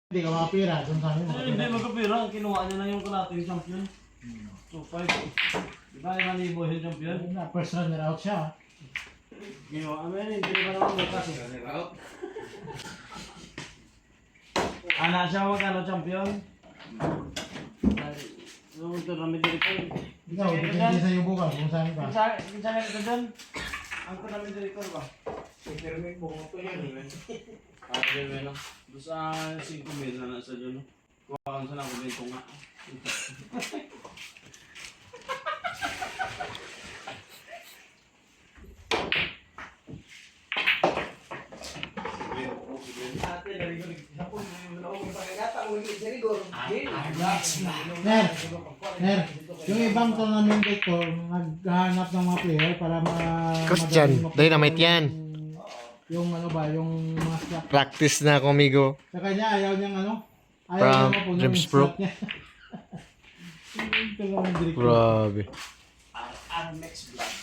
Hindi ka makapira, doon sa akin Hindi magkapira, kinuha niya na yung kalating champion. So 5. Di ba yung libo yung champion? First runner out siya. Ginawa amin, hindi ba naman bukas eh. Anak siya magkano champion? Yung tournament director. Ikaw, depende sa iyo bukas kung saan ka. Kinsa ka ito dyan? Ang tournament director ba? Internet mo ito yan. Doon na. Doon sa 5 mil na nasa dyan. Kuha kang sana ako dito nga. Ate, narinig sa po. Yung pagkakata, ulit sa rigor. Ner, yung ibang tournament ko, naghahanap ng mga player para Christian, dynamite yan. Yung ano ba, yung mga slot. Practice na ako, amigo. Sa kanya, ayaw niyang ano? Ayaw From niya mapuno yung James slot Brook. niya. Yung tournament director. Grabe. Armex Blood.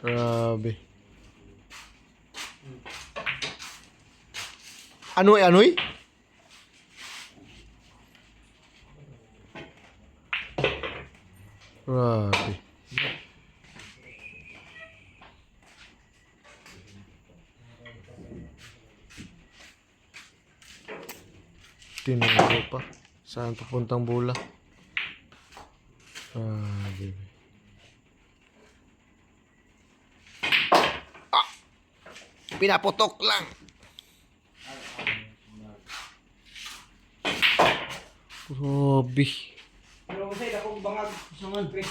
Grabe. Anoy, anoy? Grabe. Tinuro pa. Saan papuntang bola? Grabe. Pinaputok lang. Grabe. Pero kasi akong bangag sa mga Christian.